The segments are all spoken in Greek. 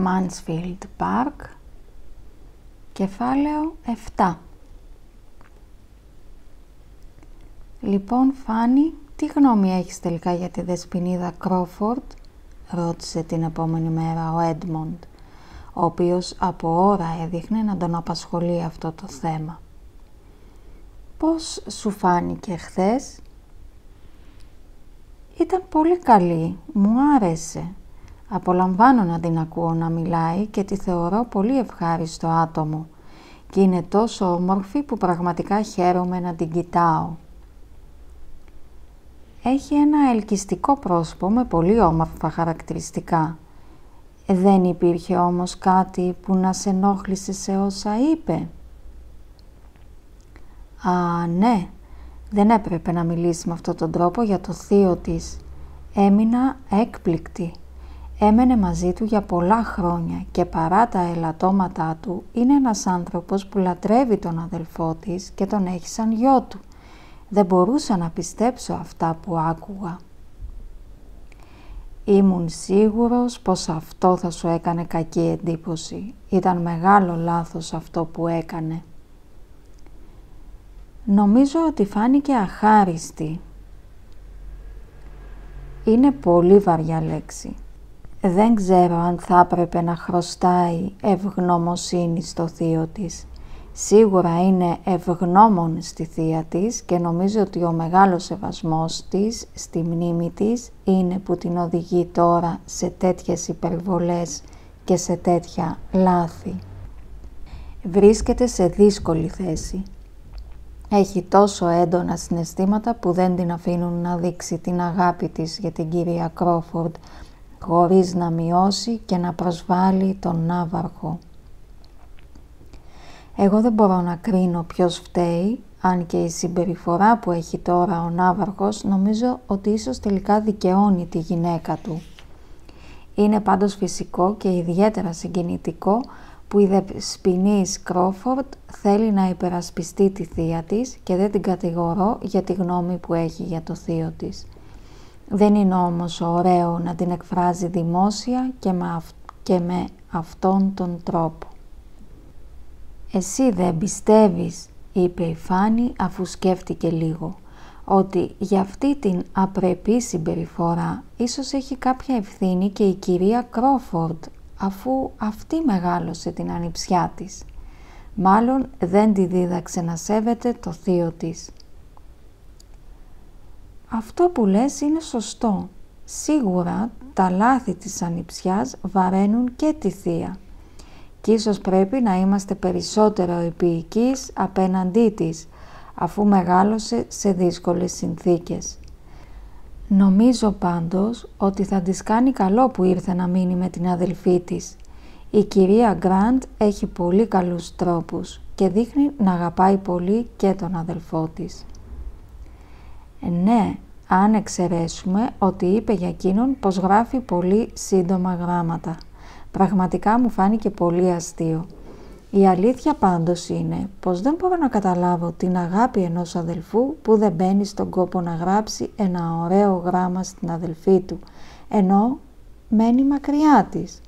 Mansfield Park, κεφάλαιο 7. «Λοιπόν, Φάνη, τι γνώμη έχεις τελικά για τη δεσποινίδα Κρόφορντ?» ρώτησε την επόμενη μέρα ο Έντμοντ, ο οποίος από ώρα έδειχνε να τον απασχολεί αυτό το θέμα. «Πώς σου φάνηκε χθες?» «Ήταν πολύ καλή, μου άρεσε. Απολαμβάνω να την ακούω να μιλάει και τη θεωρώ πολύ ευχάριστο άτομο και είναι τόσο όμορφη που πραγματικά χαίρομαι να την κοιτάω. Έχει ένα ελκυστικό πρόσωπο με πολύ όμορφα χαρακτηριστικά. Δεν υπήρχε όμως κάτι που να σε ενόχλησε σε όσα είπε?» «Α, ναι, δεν έπρεπε να μιλήσει με αυτόν τον τρόπο για το θείο της. Έμεινα έκπληκτη. Έμενε μαζί του για πολλά χρόνια και παρά τα ελαττώματά του είναι ένας άνθρωπος που λατρεύει τον αδελφό της και τον έχει σαν γιο του. Δεν μπορούσα να πιστέψω αυτά που άκουγα. Ήμουν σίγουρος πως αυτό θα σου έκανε κακή εντύπωση. Ήταν μεγάλο λάθος αυτό που έκανε». «Νομίζω ότι φάνηκε αχάριστη». «Είναι πολύ βαριά λέξη. Δεν ξέρω αν θα έπρεπε να χρωστάει ευγνωμοσύνη στο θείο της. Σίγουρα είναι ευγνώμων στη θεία της και νομίζω ότι ο μεγάλος σεβασμός της στη μνήμη της είναι που την οδηγεί τώρα σε τέτοιες υπερβολές και σε τέτοια λάθη. Βρίσκεται σε δύσκολη θέση. Έχει τόσο έντονα συναισθήματα που δεν την αφήνουν να δείξει την αγάπη της για την κυρία Κρόφορντ χωρίς να μειώσει και να προσβάλλει τον ναύαρχο. Εγώ δεν μπορώ να κρίνω ποιος φταίει, αν και η συμπεριφορά που έχει τώρα ο ναύαρχος νομίζω ότι ίσως τελικά δικαιώνει τη γυναίκα του. Είναι πάντως φυσικό και ιδιαίτερα συγκινητικό που η δεσποινής Κρόφορντ θέλει να υπερασπιστεί τη θεία της και δεν την κατηγορώ για τη γνώμη που έχει για το θείο της. Δεν είναι όμως ωραίο να την εκφράζει δημόσια και με αυτόν τον τρόπο». «Εσύ δεν πιστεύεις», είπε η Φάνη αφού σκέφτηκε λίγο, «ότι για αυτή την απρεπή συμπεριφορά ίσως έχει κάποια ευθύνη και η κυρία Κρόφορντ, αφού αυτή μεγάλωσε την ανιψιά της? Μάλλον δεν τη δίδαξε να σέβεται το θείο της». «Αυτό που λες είναι σωστό. Σίγουρα τα λάθη της ανιψιάς βαραίνουν και τη θεία. Και ίσως πρέπει να είμαστε περισσότερο επίοικείς απέναντί της, αφού μεγάλωσε σε δύσκολες συνθήκες. Νομίζω πάντως ότι θα της κάνει καλό που ήρθε να μείνει με την αδελφή της. Η κυρία Γκραντ έχει πολύ καλούς τρόπους και δείχνει να αγαπάει πολύ και τον αδελφό της». «Ναι, αν εξαιρέσουμε ότι είπε για εκείνον πως γράφει πολύ σύντομα γράμματα. Πραγματικά μου φάνηκε πολύ αστείο. Η αλήθεια πάντως είναι πως δεν μπορώ να καταλάβω την αγάπη ενός αδελφού που δεν μπαίνει στον κόπο να γράψει ένα ωραίο γράμμα στην αδελφή του, ενώ μένει μακριά της.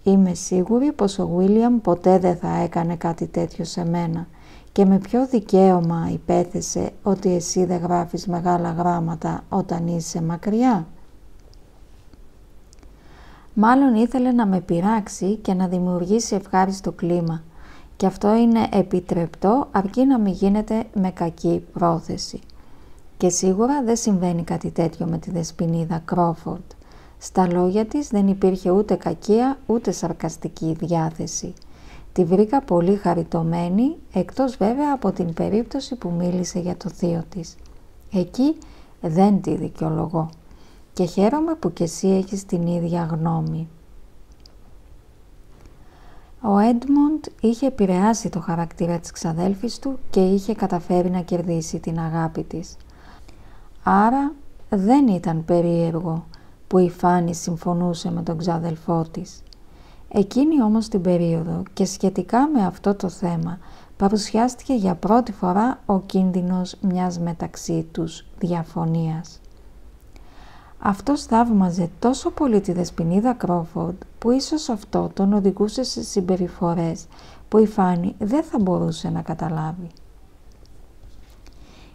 Είμαι σίγουρη πως ο Βίλιαμ ποτέ δεν θα έκανε κάτι τέτοιο σε μένα και με ποιο δικαίωμα υπέθεσε ότι εσύ δεν γράφεις μεγάλα γράμματα όταν είσαι μακριά? Μάλλον ήθελε να με πειράξει και να δημιουργήσει ευχάριστο κλίμα και αυτό είναι επιτρεπτό αρκεί να μην γίνεται με κακή πρόθεση. Και σίγουρα δεν συμβαίνει κάτι τέτοιο με τη δεσποινίδα Κρόφορντ. Στα λόγια της δεν υπήρχε ούτε κακία ούτε σαρκαστική διάθεση. Τη βρήκα πολύ χαριτωμένη, εκτός βέβαια από την περίπτωση που μίλησε για το θείο της. Εκεί δεν τη δικαιολογώ. Και χαίρομαι που κι εσύ έχεις την ίδια γνώμη». Ο Έντμοντ είχε επηρεάσει το χαρακτήρα της ξαδέλφης του και είχε καταφέρει να κερδίσει την αγάπη της. Άρα δεν ήταν περίεργο που η Φάνη συμφωνούσε με τον ξαδελφό της. Εκείνη όμως την περίοδο και σχετικά με αυτό το θέμα παρουσιάστηκε για πρώτη φορά ο κίνδυνος μιας μεταξύ τους διαφωνίας. Αυτός θαύμαζε τόσο πολύ τη Δεσποινίδα Κρόφορντ που ίσως αυτό τον οδηγούσε σε συμπεριφορές που η Φάνη δεν θα μπορούσε να καταλάβει.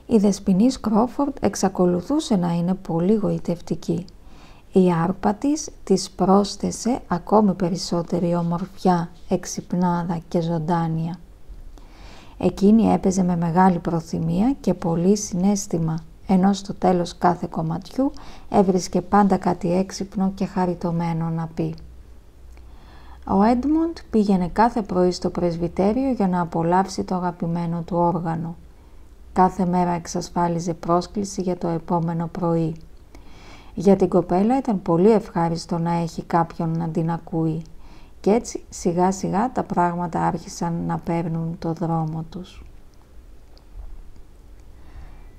Η Δεσποινής Κρόφορντ εξακολουθούσε να είναι πολύ γοητευτική. Η άρπα της πρόσθεσε ακόμη περισσότερη ομορφιά, εξυπνάδα και ζωντάνια. Εκείνη έπαιζε με μεγάλη προθυμία και πολύ συναίσθημα, ενώ στο τέλος κάθε κομματιού έβρισκε πάντα κάτι έξυπνο και χαριτωμένο να πει. Ο Έντμοντ πήγαινε κάθε πρωί στο πρεσβυτέριο για να απολαύσει το αγαπημένο του όργανο. Κάθε μέρα εξασφάλιζε πρόσκληση για το επόμενο πρωί. Για την κοπέλα ήταν πολύ ευχάριστο να έχει κάποιον να την ακούει και έτσι σιγά σιγά τα πράγματα άρχισαν να παίρνουν το δρόμο τους.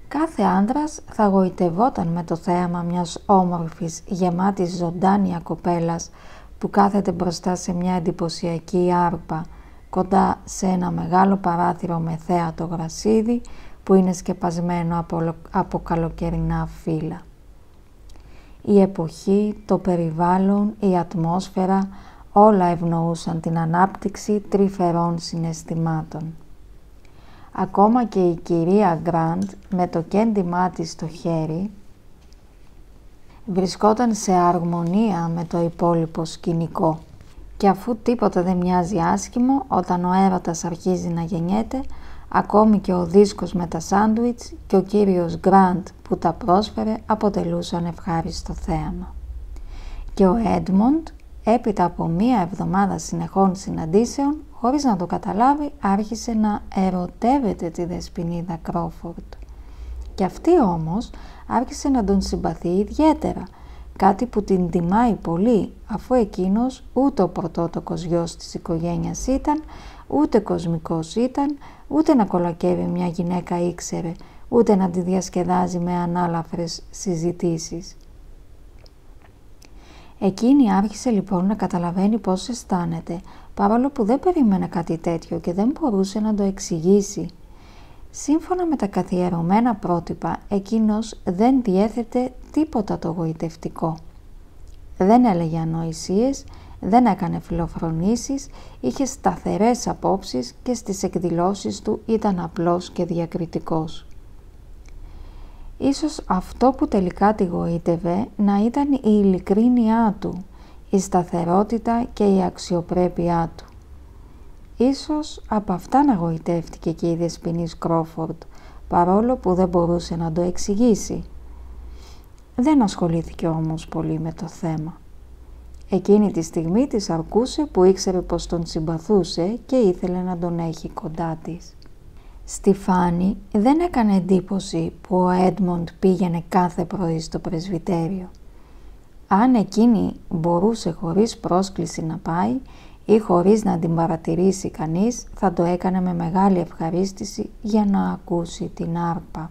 Κάθε άντρας θα γοητευόταν με το θέαμα μιας όμορφης, γεμάτης ζωντάνια κοπέλας που κάθεται μπροστά σε μια εντυπωσιακή άρπα, κοντά σε ένα μεγάλο παράθυρο με θέατο γρασίδι που είναι σκεπασμένο από καλοκαιρινά φύλλα. Η εποχή, το περιβάλλον, η ατμόσφαιρα, όλα ευνοούσαν την ανάπτυξη τρυφερών συναισθημάτων. Ακόμα και η κυρία Γκραντ με το κέντημά της στο χέρι βρισκόταν σε αρμονία με το υπόλοιπο σκηνικό. Και αφού τίποτα δεν μοιάζει άσχημο, όταν ο έρωτας αρχίζει να γεννιέται, ακόμη και ο δίσκος με τα σάντουιτς και ο κύριος Γκραντ που τα πρόσφερε αποτελούσαν ευχάριστο θέαμα. Και ο Έντμοντ, έπειτα από μία εβδομάδα συνεχών συναντήσεων, χωρίς να το καταλάβει, άρχισε να ερωτεύεται τη Δεσποινίδα Κρόφορντ. Και αυτή όμως άρχισε να τον συμπαθεί ιδιαίτερα, κάτι που την τιμάει πολύ, αφού εκείνος ούτε ο πρωτότοκος γιος της οικογένειας ήταν, ούτε κοσμικός ήταν, ούτε να κολακεύει μια γυναίκα ήξερε, ούτε να τη διασκεδάζει με ανάλαφρες συζητήσεις. Εκείνη άρχισε λοιπόν να καταλαβαίνει πώς αισθάνεται, παρόλο που δεν περίμενε κάτι τέτοιο και δεν μπορούσε να το εξηγήσει. Σύμφωνα με τα καθιερωμένα πρότυπα, εκείνος δεν διέθετε τίποτα το γοητευτικό. Δεν έλεγε ανοησίες, δεν έκανε φιλοφρονήσεις, είχε σταθερές απόψεις και στις εκδηλώσεις του ήταν απλός και διακριτικός. Ίσως αυτό που τελικά τη γοήτευε να ήταν η ειλικρίνειά του, η σταθερότητα και η αξιοπρέπειά του. Ίσως από αυτά να γοητεύτηκε και η Δεσποινής Κρόφορντ, παρόλο που δεν μπορούσε να το εξηγήσει. Δεν ασχολήθηκε όμως πολύ με το θέμα. Εκείνη τη στιγμή της αρκούσε που ήξερε πως τον συμπαθούσε και ήθελε να τον έχει κοντά της. Στη Φάνη δεν έκανε εντύπωση που ο Έντμοντ πήγαινε κάθε πρωί στο πρεσβυτέριο. Αν εκείνη μπορούσε χωρίς πρόσκληση να πάει ή χωρίς να την παρατηρήσει κανείς, θα το έκανε με μεγάλη ευχαρίστηση για να ακούσει την άρπα.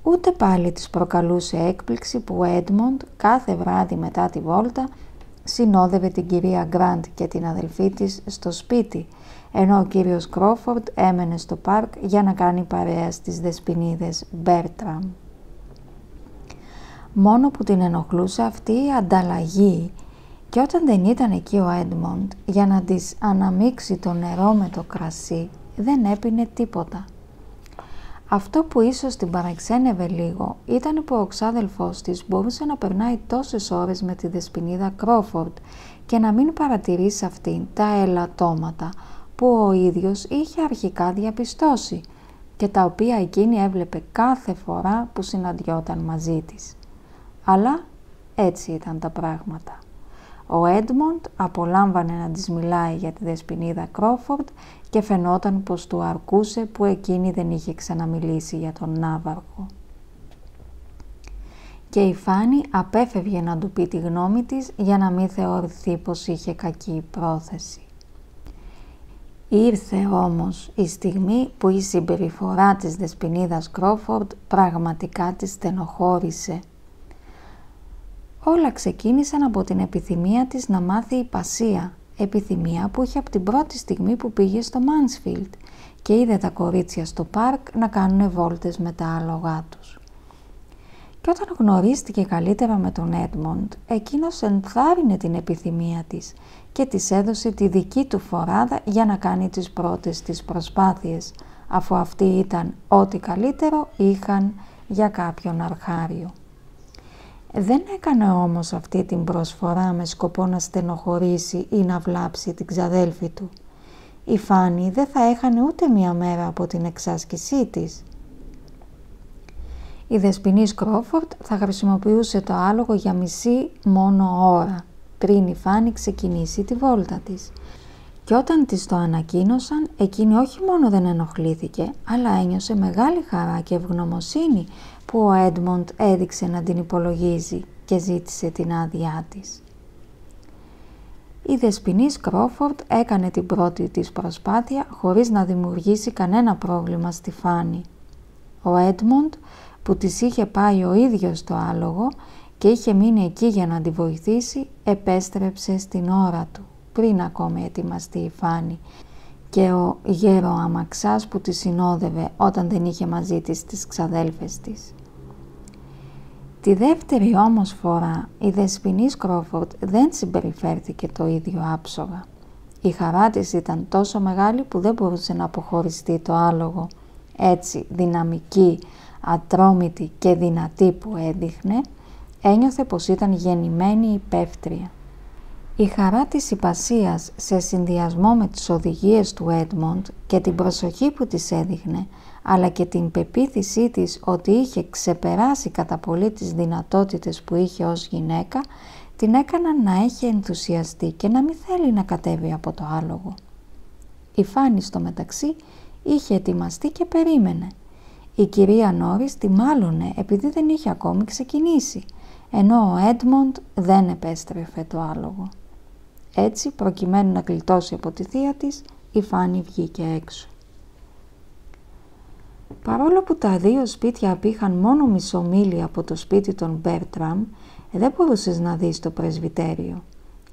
Ούτε πάλι της προκαλούσε έκπληξη που ο Έντμοντ κάθε βράδυ μετά τη βόλτα συνόδευε την κυρία Γκραντ και την αδελφή της στο σπίτι, ενώ ο κύριος Κρόφορντ έμενε στο πάρκ για να κάνει παρέα στις δεσποινίδες Μπέρτραμ. Μόνο που την ενοχλούσε αυτή η ανταλλαγή, και όταν δεν ήταν εκεί ο Έντμοντ για να της αναμίξει το νερό με το κρασί, δεν έπινε τίποτα. Αυτό που ίσως την παραξένευε λίγο ήταν που ο ξάδελφός της μπορούσε να περνάει τόσες ώρες με τη Δεσποινίδα Κρόφορντ και να μην παρατηρεί σε αυτήν τα ελαττώματα που ο ίδιος είχε αρχικά διαπιστώσει και τα οποία εκείνη έβλεπε κάθε φορά που συναντιόταν μαζί της. Αλλά έτσι ήταν τα πράγματα. Ο Έντμοντ απολάμβανε να της μιλάει για τη Δεσποινίδα Κρόφορντ και φαινόταν πως του αρκούσε που εκείνη δεν είχε ξαναμιλήσει για τον Ναύαρχο. Και η Φάνη απέφευγε να του πει τη γνώμη της για να μην θεωρηθεί πως είχε κακή πρόθεση. Ήρθε όμως η στιγμή που η συμπεριφορά της Δεσποινίδας Κρόφορντ πραγματικά της στενοχώρησε. Όλα ξεκίνησαν από την επιθυμία της να μάθει υπασία, επιθυμία που είχε από την πρώτη στιγμή που πήγε στο Μάνσφιλντ και είδε τα κορίτσια στο πάρκ να κάνουν βόλτες με τα άλογά τους. Και όταν γνωρίστηκε καλύτερα με τον Έντμοντ, εκείνος ενθάρρυνε την επιθυμία της και της έδωσε τη δική του φοράδα για να κάνει τις πρώτες της προσπάθειες, αφού αυτή ήταν ό,τι καλύτερο είχαν για κάποιον αρχάριο. Δεν έκανε όμως αυτή την προσφορά με σκοπό να στενοχωρήσει ή να βλάψει την ξαδέλφη του. Η Φάνη δεν θα έχανε ούτε μία μέρα από την εξάσκησή της. Η Δεσποινής Κρόφορντ θα χρησιμοποιούσε το άλογο για μισή μόνο ώρα, πριν η Φάνη ξεκινήσει τη βόλτα της. Και όταν της το ανακοίνωσαν, εκείνη όχι μόνο δεν ενοχλήθηκε, αλλά ένιωσε μεγάλη χαρά και ευγνωμοσύνη που ο Έντμοντ έδειξε να την υπολογίζει και ζήτησε την άδειά της. Η Δεσποινής Κρόφορντ έκανε την πρώτη της προσπάθεια χωρίς να δημιουργήσει κανένα πρόβλημα στη Φάνη. Ο Έντμοντ, που της είχε πάει ο ίδιος το άλογο και είχε μείνει εκεί για να τη βοηθήσει, επέστρεψε στην ώρα του, πριν ακόμη ετοιμαστεί η Φάνη, και ο γέρο-αμαξάς που τη συνόδευε όταν δεν είχε μαζί της τις ξαδέλφες της. Τη δεύτερη όμως φορά η Δεσποινής Κρόφορντ δεν συμπεριφέρθηκε το ίδιο άψογα. Η χαρά της ήταν τόσο μεγάλη που δεν μπορούσε να αποχωριστεί το άλογο. Έτσι δυναμική, ατρόμητη και δυνατή που έδειχνε, ένιωθε πως ήταν γεννημένη υπεύθρια. Η χαρά της υπασίας σε συνδυασμό με τις οδηγίες του Έντμοντ και την προσοχή που της έδειχνε, αλλά και την πεποίθησή της ότι είχε ξεπεράσει κατά πολύ τις δυνατότητες που είχε ως γυναίκα, την έκαναν να έχει ενθουσιαστεί και να μην θέλει να κατέβει από το άλογο. Η Φάνη στο μεταξύ είχε ετοιμαστεί και περίμενε. Η κυρία Νόρις τη μάλωνε επειδή δεν είχε ακόμη ξεκινήσει, ενώ ο Έντμοντ δεν επέστρεφε το άλογο. Έτσι, προκειμένου να γλιτώσει από τη θεία της, η Φάνη βγήκε έξω. Παρόλο που τα δύο σπίτια απήχαν μόνο μισομίλι από το σπίτι των Μπέρτραμ, δεν μπορούσες να δεις το πρεσβυτέριο.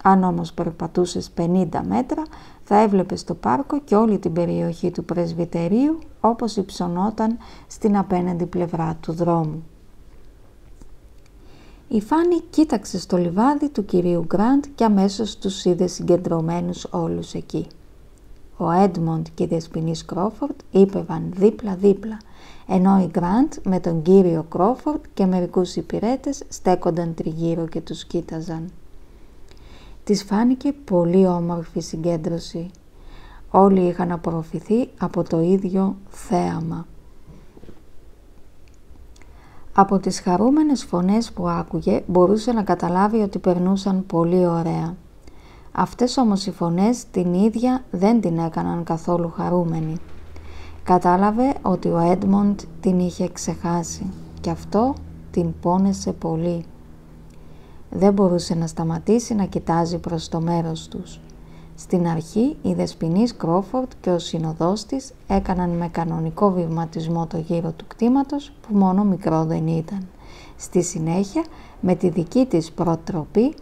Αν όμως περπατούσες 50 μέτρα, θα έβλεπες το πάρκο και όλη την περιοχή του πρεσβυτερίου, όπως υψωνόταν στην απέναντι πλευρά του δρόμου. Η Φάνη κοίταξε στο λιβάδι του κυρίου Γκραντ και αμέσως τους είδε συγκεντρωμένους όλους εκεί. Ο Έντμοντ και η Δεσποινής Κρόφορντ είπευαν δίπλα-δίπλα, ενώ η Γκραντ με τον κύριο Κρόφορντ και μερικούς υπηρέτες στέκονταν τριγύρω και τους κοίταζαν. Της φάνηκε πολύ όμορφη συγκέντρωση. Όλοι είχαν απορροφηθεί από το ίδιο θέαμα. Από τις χαρούμενες φωνές που άκουγε μπορούσε να καταλάβει ότι περνούσαν πολύ ωραία. Αυτές όμως οι φωνές την ίδια δεν την έκαναν καθόλου χαρούμενη. Κατάλαβε ότι ο Έντμοντ την είχε ξεχάσει και αυτό την πόνεσε πολύ. Δεν μπορούσε να σταματήσει να κοιτάζει προς το μέρος τους. Στην αρχή η Δεσποινής Κρόφορντ και ο συνοδός της έκαναν με κανονικό βηματισμό το γύρο του κτήματος που μόνο μικρό δεν ήταν. Στη συνέχεια με τη δική της προτροπή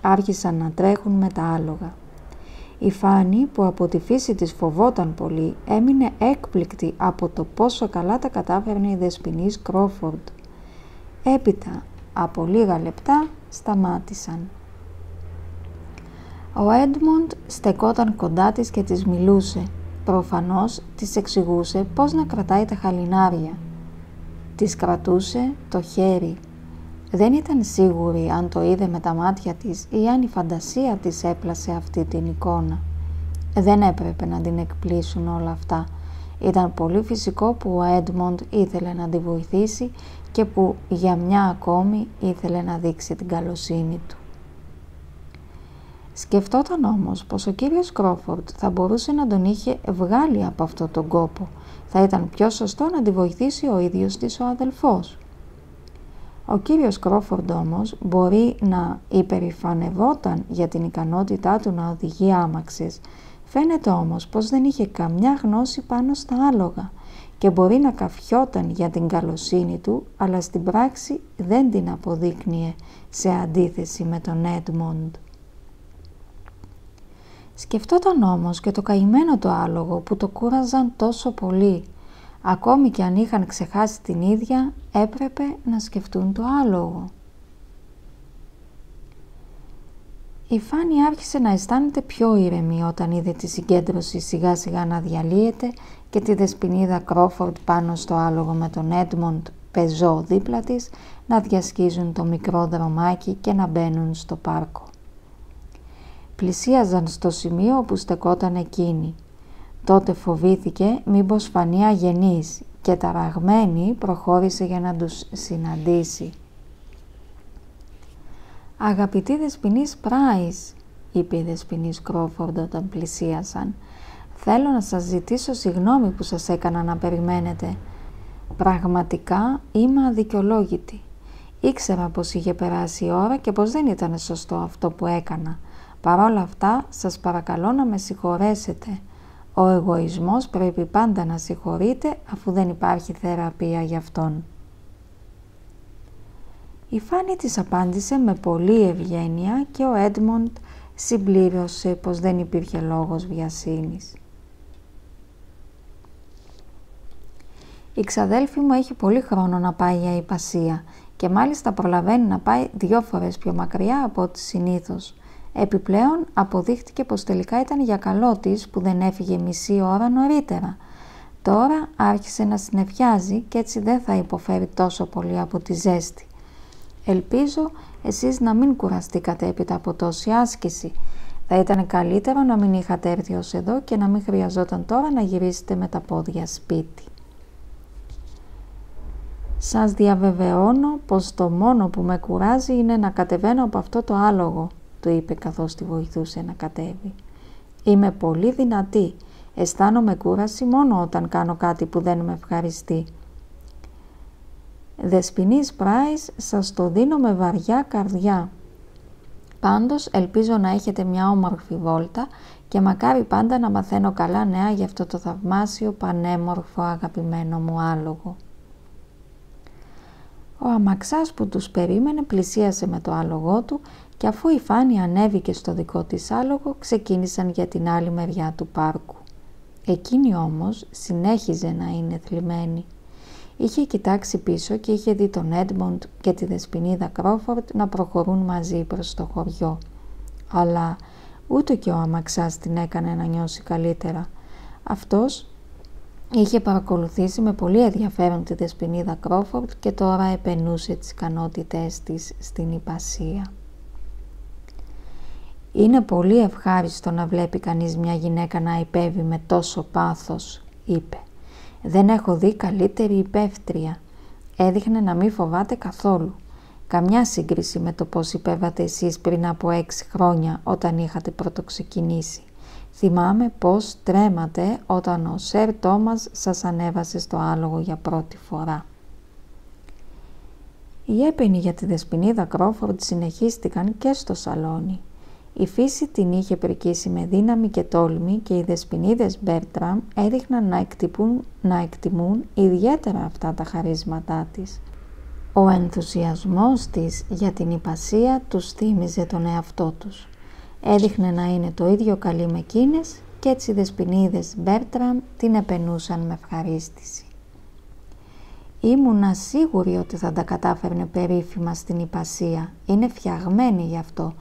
άρχισαν να τρέχουν με τα άλογα. Η Φάνη που από τη φύση της φοβόταν πολύ έμεινε έκπληκτη από το πόσο καλά τα κατάφερνε η Δεσποινής Κρόφορντ. Έπειτα από λίγα λεπτά σταμάτησαν. Ο Έντμοντ στεκόταν κοντά της και της μιλούσε. Προφανώς της εξηγούσε πώς να κρατάει τα χαλινάρια. Της κρατούσε το χέρι. Δεν ήταν σίγουρη αν το είδε με τα μάτια της ή αν η φαντασία της έπλασε αυτή την εικόνα. Δεν έπρεπε να την εκπλήσουν όλα αυτά. Ήταν πολύ φυσικό που ο Έντμοντ ήθελε να τη βοηθήσει και που για μια ακόμη ήθελε να δείξει την καλοσύνη του. Σκεφτόταν όμως πως ο κύριος Κρόφορντ θα μπορούσε να τον είχε βγάλει από αυτόν τον κόπο. Θα ήταν πιο σωστό να τη βοηθήσει ο ίδιος της ο αδελφός. Ο κύριος Κρόφορντ όμως μπορεί να υπερηφανευόταν για την ικανότητά του να οδηγεί άμαξες. Φαίνεται όμως πως δεν είχε καμιά γνώση πάνω στα άλογα και μπορεί να καφιόταν για την καλοσύνη του, αλλά στην πράξη δεν την αποδείκνυε σε αντίθεση με τον Έντμοντ. Σκεφτόταν όμως και το καημένο το άλογο που το κούραζαν τόσο πολύ. Ακόμη και αν είχαν ξεχάσει την ίδια, έπρεπε να σκεφτούν το άλογο. Η Φάνη άρχισε να αισθάνεται πιο ήρεμη όταν είδε τη συγκέντρωση σιγά σιγά να διαλύεται και τη Δεσποινίδα Κρόφορντ πάνω στο άλογο με τον Έντμοντ πεζό δίπλα της να διασχίζουν το μικρό δρομάκι και να μπαίνουν στο πάρκο. Πλησίαζαν στο σημείο όπου στεκόταν εκείνη. Τότε φοβήθηκε μήπως φανεί αγενής και ταραγμένη προχώρησε για να τους συναντήσει. «Αγαπητή Δεσποινής Πράις», είπε η Δεσποινής Κρόφορντ όταν πλησίασαν, «θέλω να σας ζητήσω συγγνώμη που σας έκανα να περιμένετε. Πραγματικά είμαι αδικαιολόγητη. Ήξερα πως είχε περάσει η ώρα και πως δεν ήταν σωστό αυτό που έκανα. Παρ' όλα αυτά, σας παρακαλώ να με συγχωρέσετε. Ο εγωισμός πρέπει πάντα να συγχωρείται αφού δεν υπάρχει θεραπεία γι' αυτόν». Η Φάνη της απάντησε με πολλή ευγένεια και ο Έντμοντ συμπλήρωσε πως δεν υπήρχε λόγος βιασύνης. «Η ξαδέλφη μου έχει πολύ χρόνο να πάει για υπασία και μάλιστα προλαβαίνει να πάει 2 φορές πιο μακριά από ό,τι συνήθως. Επιπλέον αποδείχτηκε πως τελικά ήταν για καλό της που δεν έφυγε μισή ώρα νωρίτερα. Τώρα άρχισε να συννεφιάζει και έτσι δεν θα υποφέρει τόσο πολύ από τη ζέστη. Ελπίζω εσείς να μην κουραστήκατε έπειτα από τόση άσκηση. Θα ήταν καλύτερο να μην είχατε έρθει ως εδώ και να μην χρειαζόταν τώρα να γυρίσετε με τα πόδια σπίτι. Σας διαβεβαιώνω πως το μόνο που με κουράζει είναι να κατεβαίνω από αυτό το άλογο», του είπε καθώς τη βοηθούσε να κατέβει. «Είμαι πολύ δυνατή. Αισθάνομαι κούραση μόνο όταν κάνω κάτι που δεν με ευχαριστεί. Δεσποινής Πράις, σας το δίνω με βαριά καρδιά. Πάντως ελπίζω να έχετε μια όμορφη βόλτα και μακάρι πάντα να μαθαίνω καλά νέα για αυτό το θαυμάσιο, πανέμορφο, αγαπημένο μου άλογο». Ο αμαξάς που τους περίμενε πλησίασε με το άλογό του και αφού η Φάνη ανέβηκε στο δικό της άλογο, ξεκίνησαν για την άλλη μεριά του πάρκου. Εκείνη όμως συνέχιζε να είναι θλιμμένη. Είχε κοιτάξει πίσω και είχε δει τον Έντμοντ και τη Δεσποινίδα Κρόφορντ να προχωρούν μαζί προς το χωριό. Αλλά ούτε και ο αμαξάς την έκανε να νιώσει καλύτερα. Αυτός είχε παρακολουθήσει με πολύ ενδιαφέρον τη Δεσποινίδα Κρόφορντ και τώρα επενούσε τις ικανότητές της στην υπασία. «Είναι πολύ ευχάριστο να βλέπει κανείς μια γυναίκα να υπέβει με τόσο πάθος», είπε. «Δεν έχω δει καλύτερη υπεύθρια. Έδειχνε να μην φοβάται καθόλου. Καμιά σύγκριση με το πώς υπέβατε εσείς πριν από 6 χρόνια όταν είχατε πρωτοξεκινήσει. Θυμάμαι πώς τρέματε όταν ο Σερ Τόμας σας ανέβασε στο άλογο για πρώτη φορά». Οι έπαινοι για τη Δεσποινίδα Κρόφορντ συνεχίστηκαν και στο σαλόνι. Η φύση την είχε πρικήσει με δύναμη και τόλμη και οι Δεσποινίδες Μπέρτραμ έδειχναν να εκτιμούν ιδιαίτερα αυτά τα χαρίσματά της. Ο ενθουσιασμός της για την υπασία τους θύμιζε τον εαυτό τους. Έδειχνε να είναι το ίδιο καλή με εκείνες και έτσι οι Δεσποινίδες Μπέρτραμ την επενούσαν με ευχαρίστηση. «Ήμουνα σίγουρη ότι θα τα κατάφερνε περίφημα στην υπασία. Είναι φτιαγμένη γι' αυτό.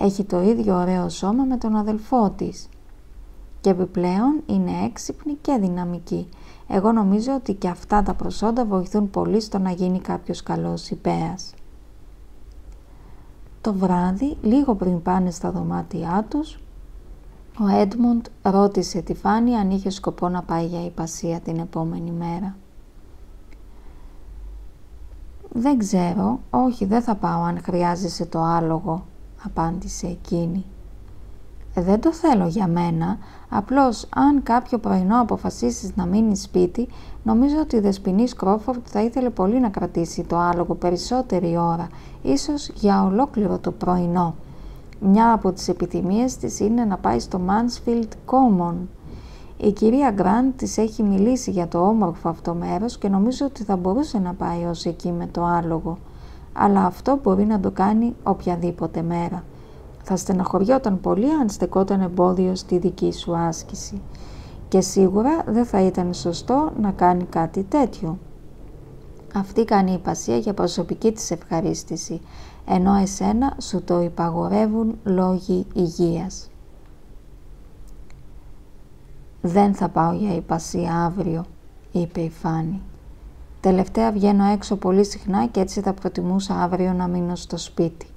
Έχει το ίδιο ωραίο σώμα με τον αδελφό της. Και επιπλέον είναι έξυπνη και δυναμική. Εγώ νομίζω ότι και αυτά τα προσόντα βοηθούν πολύ στο να γίνει κάποιος καλός υπέας». Το βράδυ, λίγο πριν πάνε στα δωμάτια τους, ο Έντμοντ ρώτησε τη Φάνη αν είχε σκοπό να πάει για υπασία την επόμενη μέρα. «Δεν ξέρω, όχι, δεν θα πάω αν χρειάζεσαι το άλογο», απάντησε εκείνη. «Δεν το θέλω για μένα, απλώς αν κάποιο πρωινό αποφασίσεις να μείνεις σπίτι, νομίζω ότι η Δεσποινής Κρόφορντ θα ήθελε πολύ να κρατήσει το άλογο περισσότερη ώρα, ίσως για ολόκληρο το πρωινό. Μια από τις επιθυμίες της είναι να πάει στο Mansfield Common. Η κυρία Γκραντ της έχει μιλήσει για το όμορφο αυτό μέρος και νομίζω ότι θα μπορούσε να πάει ως εκεί με το άλογο, αλλά αυτό μπορεί να το κάνει οποιαδήποτε μέρα. Θα στεναχωριόταν πολύ αν στεκόταν εμπόδιο στη δική σου άσκηση. και σίγουρα δεν θα ήταν σωστό να κάνει κάτι τέτοιο. Αυτή κάνει υπασία για προσωπική της ευχαρίστηση, ενώ εσένα σου το υπαγορεύουν λόγοι υγείας. «Δεν θα πάω για υπασία αύριο», είπε η Φάνη. «Τελευταία βγαίνω έξω πολύ συχνά και έτσι θα προτιμούσα αύριο να μείνω στο σπίτι.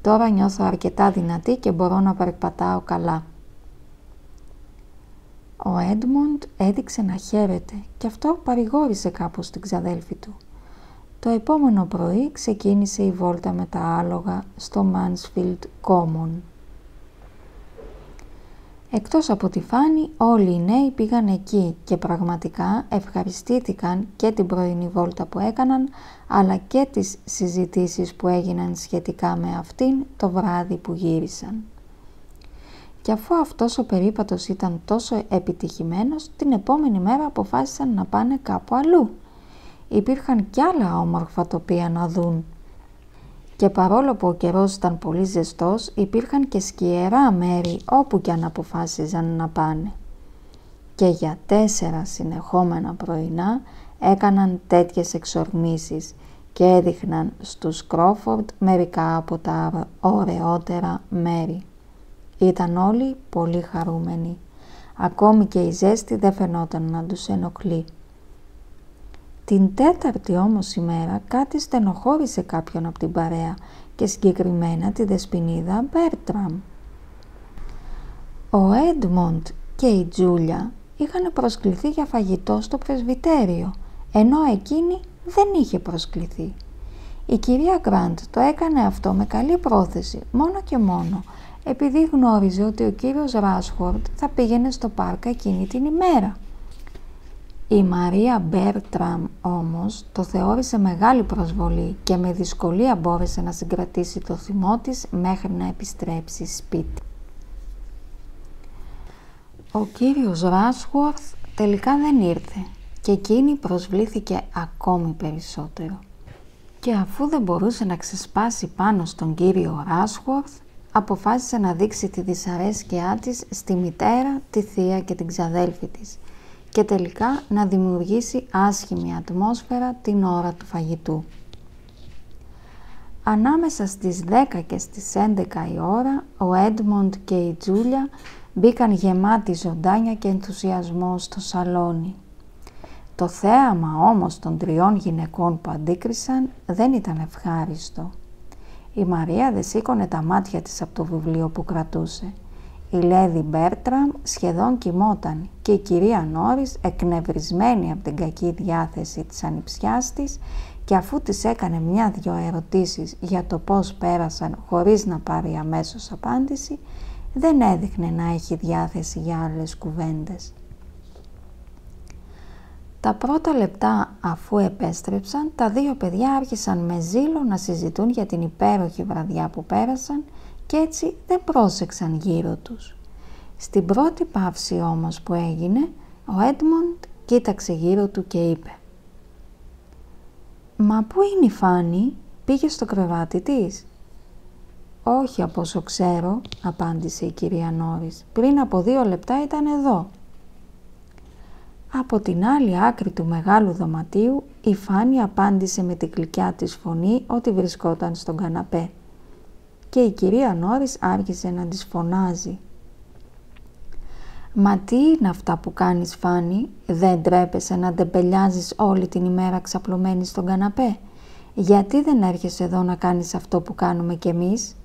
Τώρα νιώθω αρκετά δυνατή και μπορώ να περπατάω καλά». Ο Έντμοντ έδειξε να χαίρεται και αυτό παρηγόρησε κάπως την ξαδέλφη του. Το επόμενο πρωί ξεκίνησε η βόλτα με τα άλογα στο Mansfield Common. Εκτός από τη Φάνη, όλοι οι νέοι πήγαν εκεί και πραγματικά ευχαριστήθηκαν και την πρωινή βόλτα που έκαναν, αλλά και τις συζητήσεις που έγιναν σχετικά με αυτήν το βράδυ που γύρισαν. Και αφού αυτός ο περίπατος ήταν τόσο επιτυχημένος, την επόμενη μέρα αποφάσισαν να πάνε κάπου αλλού. Υπήρχαν κι άλλα όμορφα τοπία να δουν. Και παρόλο που ο καιρός ήταν πολύ ζεστός, υπήρχαν και σκιερά μέρη όπου κι αν αποφάσιζαν να πάνε. Και για 4 συνεχόμενα πρωινά έκαναν τέτοιες εξορμήσεις και έδειχναν στους Κρόφορντ μερικά από τα ωραιότερα μέρη. Ήταν όλοι πολύ χαρούμενοι. Ακόμη και η ζέστη δεν φαινόταν να τους ενοχλεί. Την 4η όμως ημέρα κάτι στενοχώρησε κάποιον από την παρέα και συγκεκριμένα τη δεσποινίδα Μπέρτραμ. Ο Έντμοντ και η Τζούλια είχαν προσκληθεί για φαγητό στο πρεσβυτέριο, ενώ εκείνη δεν είχε προσκληθεί. Η κυρία Γκραντ το έκανε αυτό με καλή πρόθεση, μόνο και μόνο, επειδή γνώριζε ότι ο κύριος Ράσχορντ θα πήγαινε στο πάρκα εκείνη την ημέρα. Η Μαρία Μπέρτραμ όμως το θεώρησε μεγάλη προσβολή και με δυσκολία μπόρεσε να συγκρατήσει το θυμό της μέχρι να επιστρέψει σπίτι. Ο κύριος Ράσχορθ τελικά δεν ήρθε και εκείνη προσβλήθηκε ακόμη περισσότερο. Και αφού δεν μπορούσε να ξεσπάσει πάνω στον κύριο Ράσχορθ, αποφάσισε να δείξει τη δυσαρέσκειά της στη μητέρα, τη θεία και την ξαδέλφη της και τελικά να δημιουργήσει άσχημη ατμόσφαιρα την ώρα του φαγητού. Ανάμεσα στις 10 και στις 11 η ώρα, ο Έντμοντ και η Τζούλια μπήκαν γεμάτοι ζωντάνια και ενθουσιασμό στο σαλόνι. Το θέαμα όμως των 3 γυναικών που αντίκρισαν δεν ήταν ευχάριστο. Η Μαρία δεν σήκωνε τα μάτια της από το βιβλίο που κρατούσε. Η Λέδη Μπέρτραμ σχεδόν κοιμόταν και η κυρία Νόρις, εκνευρισμένη από την κακή διάθεση της ανιψιάς της και αφού της έκανε 1-2 ερωτήσεις για το πώς πέρασαν χωρίς να πάρει αμέσως απάντηση, δεν έδειχνε να έχει διάθεση για άλλες κουβέντες. Τα πρώτα λεπτά αφού επέστρεψαν, τα 2 παιδιά άρχισαν με ζήλο να συζητούν για την υπέροχη βραδιά που πέρασαν και έτσι δεν πρόσεξαν γύρω τους. Στην πρώτη παύση όμως που έγινε, ο Έντμοντ κοίταξε γύρω του και είπε «Μα πού είναι η Φάνη, πήγε στο κρεβάτι της?» «Όχι από όσο ξέρω», απάντησε η κυρία Νόρις, «πριν από 2 λεπτά ήταν εδώ». Από την άλλη άκρη του μεγάλου δωματίου, η Φάνη απάντησε με την γλυκιά της φωνή ότι βρισκόταν στον καναπέ. Και η κυρία Νόρις άρχισε να της φωνάζει. «Μα τι είναι αυτά που κάνεις, Φάνη, δεν τρέπεσαι να ντεμπελιάζεις όλη την ημέρα ξαπλωμένη στον καναπέ? Γιατί δεν έρχεσαι εδώ να κάνεις αυτό που κάνουμε κι εμείς?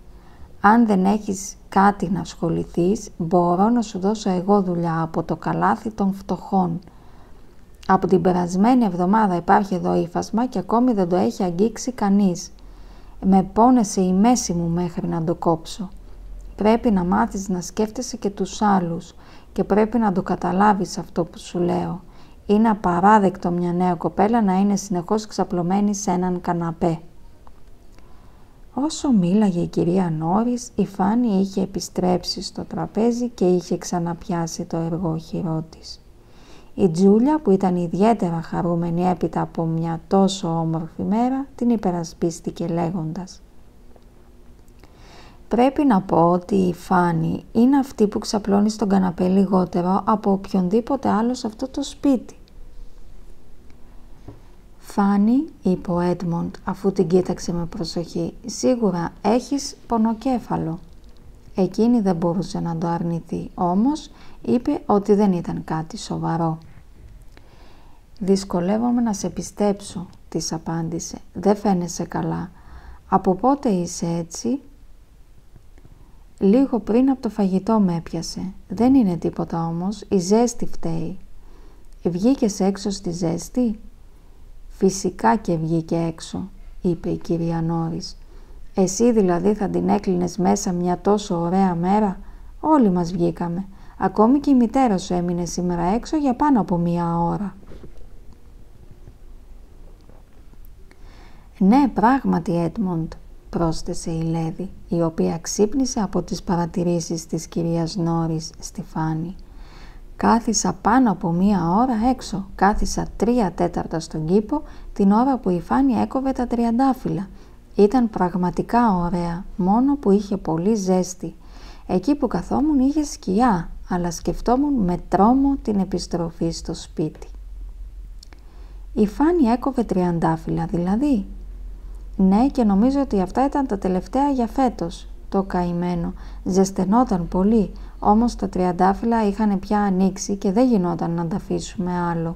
Αν δεν έχεις κάτι να ασχοληθείς, μπορώ να σου δώσω εγώ δουλειά από το καλάθι των φτωχών. Από την περασμένη εβδομάδα υπάρχει εδώ ύφασμα και ακόμη δεν το έχει αγγίξει κανείς. Με πόνεσε η μέση μου μέχρι να το κόψω. Πρέπει να μάθεις να σκέφτεσαι και τους άλλους και πρέπει να το καταλάβεις αυτό που σου λέω. Είναι απαράδεκτο μια νέα κοπέλα να είναι συνεχώς ξαπλωμένη σε έναν καναπέ». Όσο μίλαγε η κυρία Νόρις, η Φάνη είχε επιστρέψει στο τραπέζι και είχε ξαναπιάσει το εργόχειρό της. Η Τζούλια, που ήταν ιδιαίτερα χαρούμενη έπειτα από μια τόσο όμορφη μέρα, την υπερασπίστηκε λέγοντας Πρέπει να πω ότι η Φάνη είναι αυτή που ξαπλώνει στον καναπέ λιγότερο από οποιονδήποτε άλλο σε αυτό το σπίτι. «Φάνη», είπε ο Έντμοντ αφού την κοίταξε με προσοχή, «σίγουρα έχεις πονοκέφαλο». Εκείνη δεν μπορούσε να το αρνηθεί, όμως είπε ότι δεν ήταν κάτι σοβαρό. «Δυσκολεύομαι να σε πιστέψω», της απάντησε. «Δεν φαίνεσαι καλά. Από πότε είσαι έτσι?» «Λίγο πριν από το φαγητό με έπιασε. Δεν είναι τίποτα όμως, η ζέστη φταίει». «Βγήκες έξω στη ζέστη?» «Φυσικά και βγήκε έξω», είπε η κυρία Νόρις. «Εσύ δηλαδή θα την έκλεινες μέσα μια τόσο ωραία μέρα?» «Όλοι μας βγήκαμε. Ακόμη και η μητέρα σου έμεινε σήμερα έξω για πάνω από μία ώρα». «Ναι, πράγματι, Έντμοντ», πρόσθεσε η Λέδη, η οποία ξύπνησε από τις παρατηρήσεις της κυρίας Νόρις στη Φάνη. «Κάθισα πάνω από μία ώρα έξω. Κάθισα 3/4 στον κήπο την ώρα που η Φάνη έκοβε τα τριαντάφυλλα. Ήταν πραγματικά ωραία, μόνο που είχε πολύ ζέστη. Εκεί που καθόμουν είχε σκιά, αλλά σκεφτόμουν με τρόμο την επιστροφή στο σπίτι». «Η Φάνη έκοβε τριαντάφυλλα δηλαδή?» «Ναι, και νομίζω ότι αυτά ήταν τα τελευταία για φέτος. Το καημένο ζεσθενόταν πολύ, όμως τα τριαντάφυλλα είχαν πια ανοίξει και δεν γινόταν να τα αφήσουμε άλλο».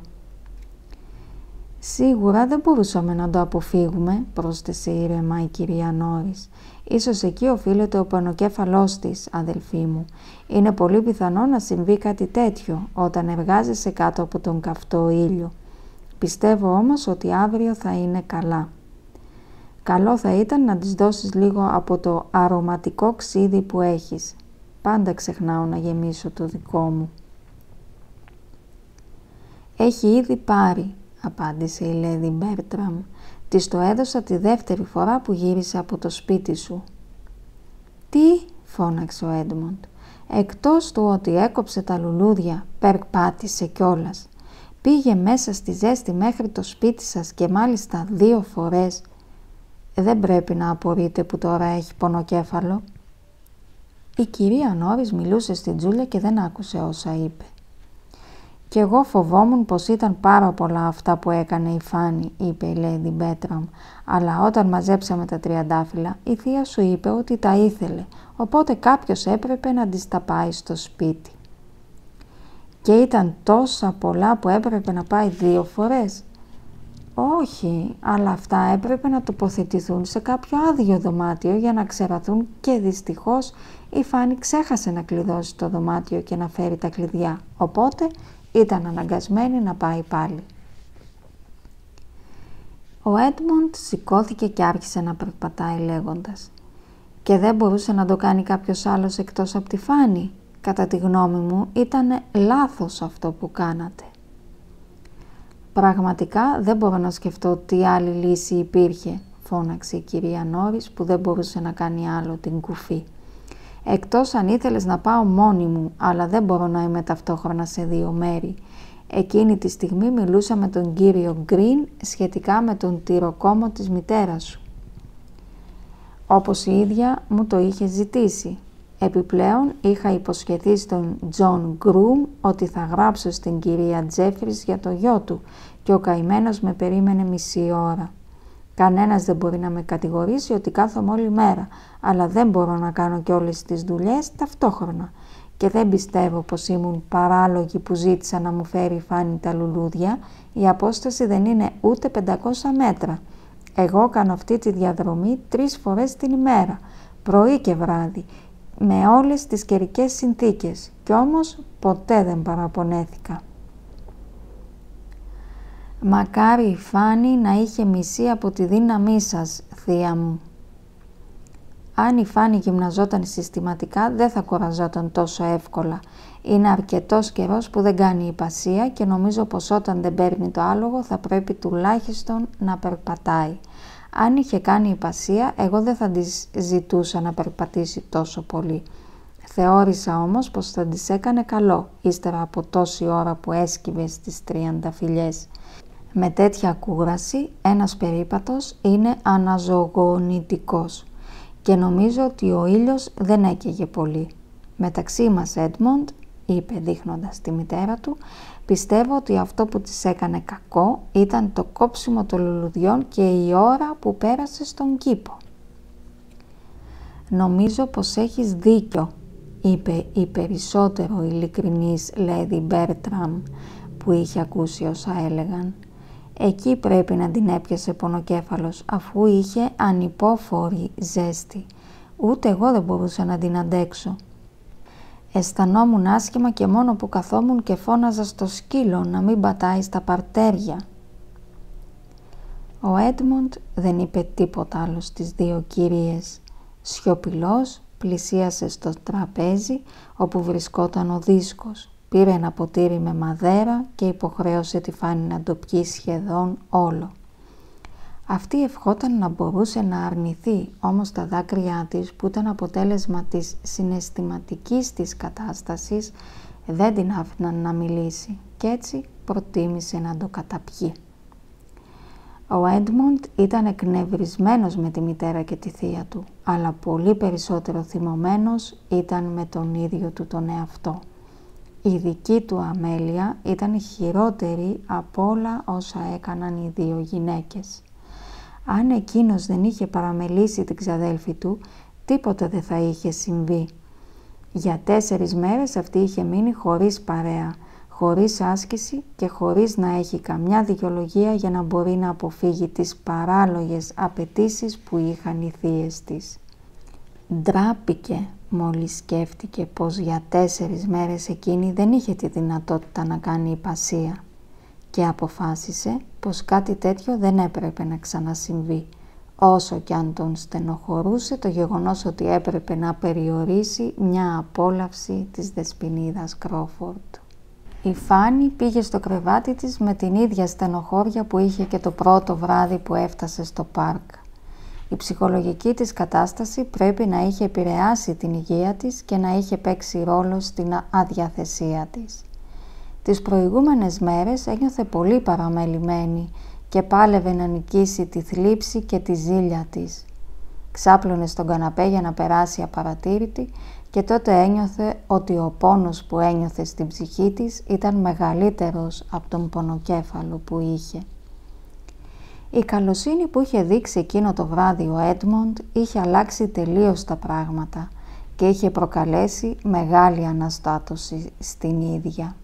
«Σίγουρα δεν μπορούσαμε να το αποφύγουμε», πρόσθεσε ήρεμα η κυρία Νόρις. «Ίσως εκεί οφείλεται ο πονοκέφαλός της, αδελφή μου. Είναι πολύ πιθανό να συμβεί κάτι τέτοιο όταν εργάζεσαι κάτω από τον καυτό ήλιο. Πιστεύω όμως ότι αύριο θα είναι καλά. Καλό θα ήταν να της δώσεις λίγο από το αρωματικό ξύδι που έχεις. Πάντα ξεχνάω να γεμίσω το δικό μου». «Έχει ήδη πάρει», απάντησε η Λέδη Μπέρτραμ. «Της το έδωσα τη δεύτερη φορά που γύρισε από το σπίτι σου». «Τι?» φώναξε ο Έντμοντ. «Εκτός του ότι έκοψε τα λουλούδια, περπάτησε κιόλας. Πήγε μέσα στη ζέστη μέχρι το σπίτι σας και μάλιστα 2 φορές. Δεν πρέπει να απορείτε που τώρα έχει πονοκέφαλο». Η κυρία Νόρις μιλούσε στην Τζούλια και δεν άκουσε όσα είπε. «Κι εγώ φοβόμουν πως ήταν πάρα πολλά αυτά που έκανε η Φάνη», είπε η Λέιδη Μπέρτραμ, «αλλά όταν μαζέψαμε τα τριαντάφυλλα η θεία σου είπε ότι τα ήθελε, οπότε κάποιος έπρεπε να της τα πάει στο σπίτι». «Και ήταν τόσα πολλά που έπρεπε να πάει 2 φορές?» «Όχι, αλλά αυτά έπρεπε να τοποθετηθούν σε κάποιο άδειο δωμάτιο για να ξεραθούν και δυστυχώς η Φάνη ξέχασε να κλειδώσει το δωμάτιο και να φέρει τα κλειδιά, οπότε ήταν αναγκασμένη να πάει πάλι». Ο Έντμοντ σηκώθηκε και άρχισε να περπατάει λέγοντας: «Και δεν μπορούσε να το κάνει κάποιος άλλος εκτός από τη Φάνη? Κατά τη γνώμη μου ήταν λάθος αυτό που κάνατε». «Πραγματικά δεν μπορώ να σκεφτώ τι άλλη λύση υπήρχε», φώναξε η κυρία Νόρις που δεν μπορούσε να κάνει άλλο την κουφή. «Εκτός αν ήθελες να πάω μόνη μου, αλλά δεν μπορώ να είμαι ταυτόχρονα σε 2 μέρη. Εκείνη τη στιγμή μιλούσα με τον κύριο Γκριν σχετικά με τον τυροκόμο της μητέρας σου. Όπως η ίδια μου το είχε ζητήσει. Επιπλέον είχα υποσχεθεί στον Τζον Γκρουμ ότι θα γράψω στην κυρία Τζέφρις για το γιο του και ο καημένος με περίμενε μισή ώρα. Κανένας δεν μπορεί να με κατηγορήσει ότι κάθομαι όλη μέρα, αλλά δεν μπορώ να κάνω και όλες τις δουλειές ταυτόχρονα. Και δεν πιστεύω πως ήμουν παράλογη που ζήτησα να μου φέρει η Φάνη τα λουλούδια. Η απόσταση δεν είναι ούτε 500 μέτρα. Εγώ κάνω αυτή τη διαδρομή 3 φορές την ημέρα, πρωί και βράδυ, με όλες τις καιρικές συνθήκες, κι όμως ποτέ δεν παραπονέθηκα». «Μακάρι η Φάνη να είχε μισή από τη δύναμή σας, θεία μου». «Αν η Φάνη γυμναζόταν συστηματικά δεν θα κουραζόταν τόσο εύκολα. Είναι αρκετός καιρός που δεν κάνει υπασία και νομίζω πως όταν δεν παίρνει το άλογο θα πρέπει τουλάχιστον να περπατάει. Αν είχε κάνει υπασία, εγώ δεν θα της ζητούσα να περπατήσει τόσο πολύ. Θεώρησα όμως πως θα της έκανε καλό, ύστερα από τόση ώρα που έσκυβε στις τριανταφυλλιές. Με τέτοια κούραση, ένας περίπατος είναι αναζωογονητικός. και νομίζω ότι ο ήλιος δεν έκαιγε πολύ. Μεταξύ μας, Έντμοντ, είπε δείχνοντας τη μητέρα του, πιστεύω ότι αυτό που της έκανε κακό ήταν το κόψιμο των λουλουδιών και η ώρα που πέρασε στον κήπο. Νομίζω πως έχεις δίκιο, είπε η περισσότερο ειλικρινής Lady Bertram, που είχε ακούσει όσα έλεγαν. Εκεί πρέπει να την έπιασε πονοκέφαλος, αφού είχε ανυπόφορη ζέστη. Ούτε εγώ δεν μπορούσα να την αντέξω. Αισθανόμουν άσχημα και μόνο που καθόμουν και φώναζα στο σκύλο να μην πατάει στα παρτέρια. Ο Έντμοντ δεν είπε τίποτα άλλο στις δύο κυρίες. Σιωπηλός πλησίασε στο τραπέζι όπου βρισκόταν ο δίσκος. Πήρε ένα ποτήρι με μαδέρα και υποχρέωσε τη Φάνη να το πιει σχεδόν όλο. Αυτή ευχόταν να μπορούσε να αρνηθεί, όμως τα δάκρυά της, που ήταν αποτέλεσμα της συναισθηματικής της κατάστασης, δεν την άφηναν να μιλήσει και έτσι προτίμησε να το καταπιεί. Ο Έντμοντ ήταν εκνευρισμένος με τη μητέρα και τη θεία του, αλλά πολύ περισσότερο θυμωμένος ήταν με τον ίδιο του τον εαυτό. Η δική του αμέλεια ήταν χειρότερη από όλα όσα έκαναν οι δύο γυναίκες. Αν εκείνος δεν είχε παραμελήσει την ξαδέλφη του, τίποτα δεν θα είχε συμβεί. Για 4 μέρες αυτή είχε μείνει χωρίς παρέα, χωρίς άσκηση και χωρίς να έχει καμιά δικαιολογία για να μπορεί να αποφύγει τις παράλογες απαιτήσεις που είχαν οι θείες της. Ντράπηκε μόλις σκέφτηκε πως για 4 μέρες εκείνη δεν είχε τη δυνατότητα να κάνει υπασία και αποφάσισε πως κάτι τέτοιο δεν έπρεπε να ξανασυμβεί, όσο κι αν τον στενοχωρούσε το γεγονός ότι έπρεπε να περιορίσει μια απόλαυση της δεσποινίδας Κρόφορντ. Η Φάνη πήγε στο κρεβάτι της με την ίδια στενοχώρια που είχε και το πρώτο βράδυ που έφτασε στο πάρκ. Η ψυχολογική της κατάσταση πρέπει να είχε επηρεάσει την υγεία της και να είχε παίξει ρόλο στην αδιαθεσία της. Τις προηγούμενες μέρες ένιωθε πολύ παραμελημένη και πάλευε να νικήσει τη θλίψη και τη ζήλια της. Ξάπλωνε στον καναπέ για να περάσει απαρατήρητη και τότε ένιωθε ότι ο πόνος που ένιωθε στην ψυχή της ήταν μεγαλύτερος από τον πονοκέφαλο που είχε. Η καλοσύνη που είχε δείξει εκείνο το βράδυ ο Έντμοντ είχε αλλάξει τελείως τα πράγματα και είχε προκαλέσει μεγάλη αναστάτωση στην ίδια.